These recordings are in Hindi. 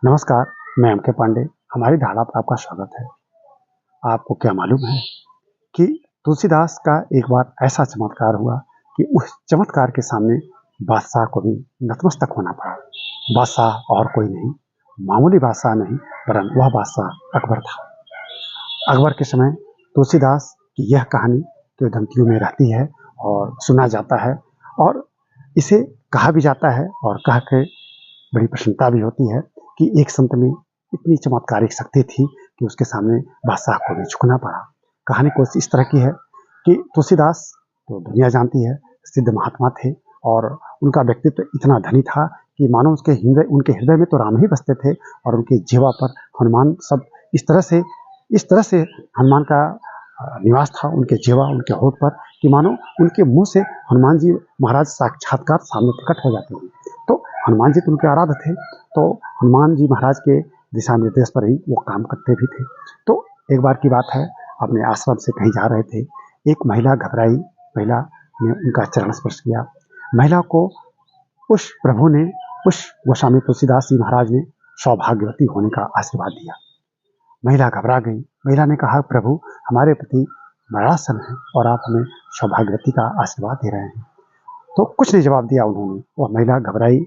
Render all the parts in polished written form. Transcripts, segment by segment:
नमस्कार, मैं एम के पांडे। हमारी धारा पर आपका स्वागत है। आपको क्या मालूम है कि तुलसीदास का एक बार ऐसा चमत्कार हुआ कि उस चमत्कार के सामने बादशाह को भी नतमस्तक होना पड़ा। बादशाह और कोई नहीं, मामूली बादशाह नहीं, वरन वह बादशाह अकबर था। अकबर के समय तुलसीदास की यह कहानी किंवदंतियों में रहती है और सुना जाता है, और इसे कहा भी जाता है और कह के बड़ी प्रसन्नता भी होती है कि एक संत में इतनी चमत्कारिक शक्ति थी कि उसके सामने बादशाह को भी झुकना पड़ा। कहानी कुछ इस तरह की है कि तुलसीदास तो दुनिया जानती है, सिद्ध महात्मा थे, और उनका व्यक्तित्व इतना धनी था कि मानो उनके हृदय में तो राम ही बसते थे, और उनके जीवा पर हनुमान सब इस तरह से हनुमान का निवास था उनके जीवा, उनके होठ पर, कि मानो उनके मुंह से हनुमान जी महाराज साक्षात्कार सामने प्रकट हो जाते हैं। तो हनुमान जी तो उनके आराध्य थे, तो हनुमान जी महाराज के दिशा निर्देश पर ही वो काम करते भी थे। तो एक बार की बात है, अपने आश्रम से कहीं जा रहे थे, एक महिला घबराई महिला ने उनका चरण स्पर्श किया। महिला को उस प्रभु ने, उस गोस्वामी तुलसीदास जी महाराज ने सौभाग्यवती होने का आशीर्वाद दिया। महिला घबरा गई। महिला ने कहा, प्रभु हमारे पति मरणासन है और आप हमें सौभाग्यवती का आशीर्वाद दे रहे हैं। तो कुछ नहीं जवाब दिया उन्होंने। वह महिला घबराई,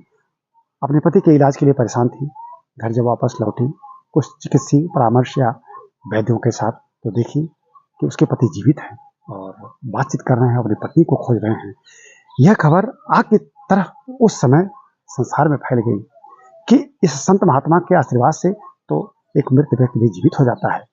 अपने पति के इलाज के लिए परेशान थी। घर जब वापस लौटी, कुछ चिकित्सीय परामर्श या वैद्यों के साथ, तो देखी कि उसके पति जीवित हैं और बातचीत कर रहे हैं, अपनी पत्नी को खोज रहे हैं। यह खबर आग की तरह उस समय संसार में फैल गई कि इस संत महात्मा के आशीर्वाद से तो एक मृत व्यक्ति भी जीवित हो जाता है।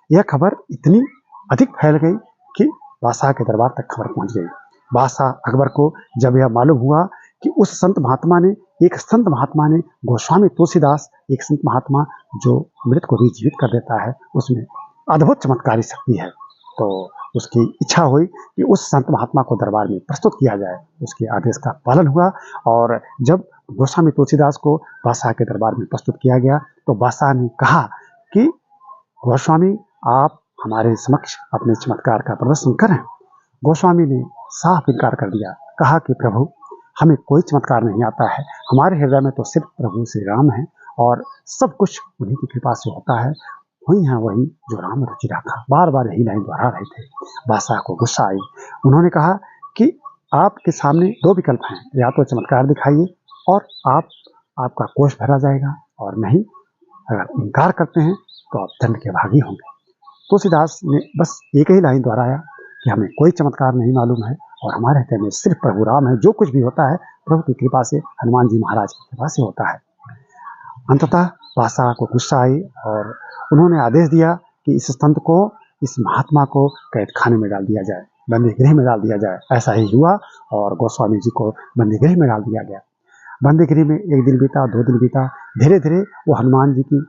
यह खबर इतनी अधिक फैल गई कि बादशाह के दरबार तक खबर पहुंच गई। बादशाह अकबर को जब यह मालूम हुआ कि एक संत महात्मा ने गोस्वामी तुलसीदास, एक संत महात्मा जो मृत को भी जीवित कर देता है, उसमें अद्भुत चमत्कारी शक्ति है, तो उसकी इच्छा हुई कि उस संत महात्मा को दरबार में प्रस्तुत किया जाए। उसके आदेश का पालन हुआ, और जब गोस्वामी तुलसीदास को बादशाह के दरबार में प्रस्तुत किया गया, तो बादशाह ने कहा कि गोस्वामी, आप हमारे समक्ष अपने चमत्कार का प्रदर्शन करें। गोस्वामी ने साफ इनकार कर दिया, कहा कि प्रभु, हमें कोई चमत्कार नहीं आता है, हमारे हृदय में तो सिर्फ प्रभु श्री राम है और सब कुछ उन्हीं की कृपा से होता है। हुई है वही जो राम रुचि रखा। बार बार यही लाइन दोहरा रहे थे। बादशाह को गुस्सा आई। उन्होंने कहा कि आपके सामने दो विकल्प हैं, या तो चमत्कार दिखाइए और आपका कोष भरा जाएगा, और नहीं, अगर इनकार करते हैं तो आप दंड के भागी होंगे। तुलसीदास ने बस एक ही लाइन दोहराया कि हमें कोई चमत्कार नहीं मालूम है और हमारे हृदय में सिर्फ प्रभु राम है। जो कुछ भी होता है प्रभु की कृपा से, हनुमान जी महाराज की कृपा से होता है। अंततः बादशाह को गुस्सा आई और उन्होंने आदेश दिया कि इस संत को, इस महात्मा को कैद खाने में डाल दिया जाए, बंदी गृह में डाल दिया जाए। ऐसा ही हुआ और गोस्वामी जी को बंदी गृह में डाल दिया गया। बंदी गृह में एक दिन बीता, 2 दिन बीता, धीरे धीरे वो हनुमान जी की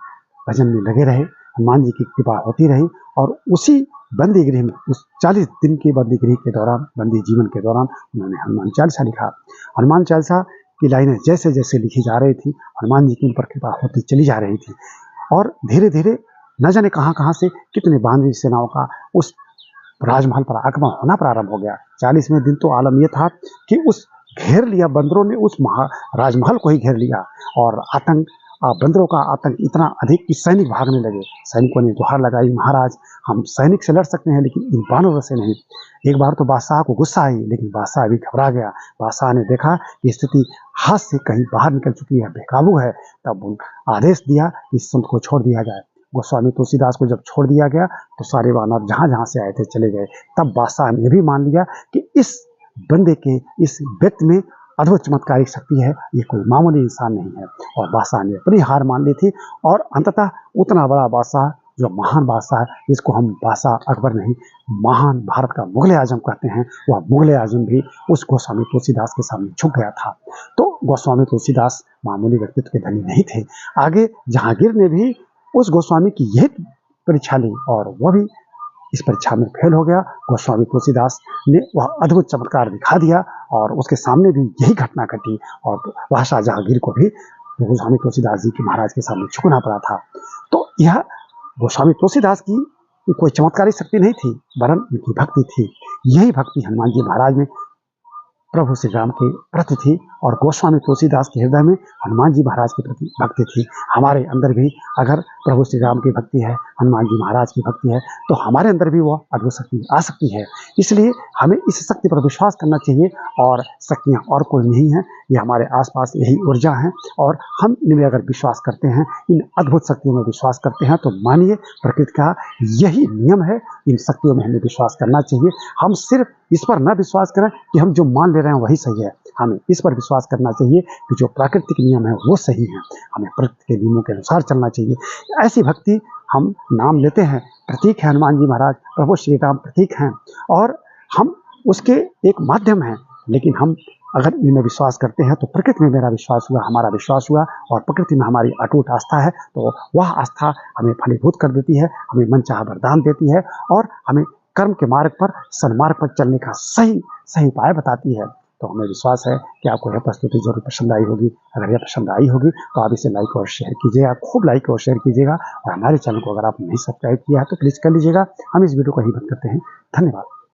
भजन में लगे रहे, हनुमान जी की कृपा होती रही, और उसी बंदी गृह में, उस 40 दिन की बंदी गृह के दौरान, बंदी जीवन के दौरान, उन्होंने हनुमान चालीसा लिखा। हनुमान चालीसा की लाइनें जैसे जैसे लिखी जा रही थी, हनुमान जी की उन पर कृपा होती चली जा रही थी, और धीरे धीरे न जाने कहाँ कहाँ से कितने बानरी सेनाओं का उस राजमहल पर आगमन होना प्रारंभ हो गया। 40वें दिन तो आलम यह था कि उस घेर लिया, बंदरों ने उस राजमहल को ही घेर लिया, और बंदरों का आतंक इतना अधिक कि सैनिक भागने लगे। सैनिकों ने गुहार लगाई, महाराज, हम सैनिक से लड़ सकते हैं लेकिन इन बानरों से नहीं। एक बार तो बादशाह को गुस्सा आई, लेकिन बादशाह भी घबरा गया। बादशाह ने देखा कि स्थिति हाथ से कहीं बाहर निकल चुकी है, बेकाबू है, तब आदेश दिया कि इस संत को छोड़ दिया जाए। गोस्वामी तुलसीदास को जब छोड़ दिया गया तो सारे वानर जहां जहां से आए थे चले गए। तब बादशाह ने भी मान लिया कि इस बंदे के, इस व्यक्ति में अद्भुत चमत्कारिक शक्ति है, ये कोई मामूली इंसान नहीं है, और बादशाह ने अपनी हार मान ली थी। और अंततः उतना बड़ा बादशाह, जो महान बादशाह है, जिसको हम बादशाह अकबर नहीं, महान भारत का मुगल आजम कहते हैं, वह मुगल आजम भी उस गोस्वामी तुलसीदास के सामने झुक गया था। तो गोस्वामी तुलसीदास मामूली व्यक्तित्व के धनी नहीं थे। आगे जहांगीर ने भी उस गोस्वामी की यही परीक्षा ली, और वह भी इस परीक्षा में फेल हो गया। गोस्वामी तुलसीदास ने वह अद्भुत चमत्कार दिखा दिया, और उसके सामने भी यही घटना घटी, और वह शाह जहांगीर को भी गोस्वामी तुलसीदास जी के महाराज के सामने झुकना पड़ा था। तो यह गोस्वामी तुलसीदास की कोई चमत्कारी शक्ति नहीं थी, वरन उनकी भक्ति थी। यही भक्ति हनुमान जी महाराज में प्रभु श्री राम के प्रति थी और गोस्वामी तुलसीदास के हृदय में हनुमान जी महाराज के प्रति भक्ति थी। हमारे अंदर भी अगर प्रभु श्री राम की भक्ति है, हनुमान जी महाराज की भक्ति है, तो हमारे अंदर भी वो अद्भुत शक्ति आ सकती है। इसलिए हमें इस शक्ति पर विश्वास करना चाहिए और शक्तियाँ और कोई नहीं है, ये हमारे आसपास यही ऊर्जा है और हम इनमें अगर विश्वास करते हैं, इन अद्भुत शक्तियों में विश्वास करते हैं, तो मानिए प्रकृति का यही नियम है, इन शक्तियों में हमें विश्वास करना चाहिए। हम सिर्फ इस पर न विश्वास करें कि हम जो मान ले रहे हैं वही सही है, हमें इस पर विश्वास करना चाहिए कि जो प्राकृतिक नियम है वो सही है, हमें प्रकृति के नियमों के अनुसार चलना चाहिए। ऐसी भक्ति हम नाम लेते हैं, प्रतीक है हनुमान जी महाराज, प्रभु श्री राम प्रतीक हैं और हम उसके एक माध्यम हैं, लेकिन हम अगर इनमें विश्वास करते हैं तो प्रकृति में मेरा विश्वास हुआ, हमारा विश्वास हुआ और प्रकृति में हमारी अटूट आस्था है, तो वह आस्था हमें फलीभूत कर देती है, हमें मनचाहा वरदान देती है और हमें कर्म के मार्ग पर, सन्मार्ग पर चलने का सही उपाय बताती है। तो हमें विश्वास है कि आपको यह प्रस्तुति जरूर पसंद आई होगी। अगर यह पसंद आई होगी तो आप इसे लाइक और शेयर कीजिएगा, खूब लाइक और शेयर कीजिएगा और हमारे चैनल को अगर आप नहीं सब्सक्राइब किया है तो प्लीज़ कर लीजिएगा। हम इस वीडियो को यहीं बंद करते हैं। धन्यवाद।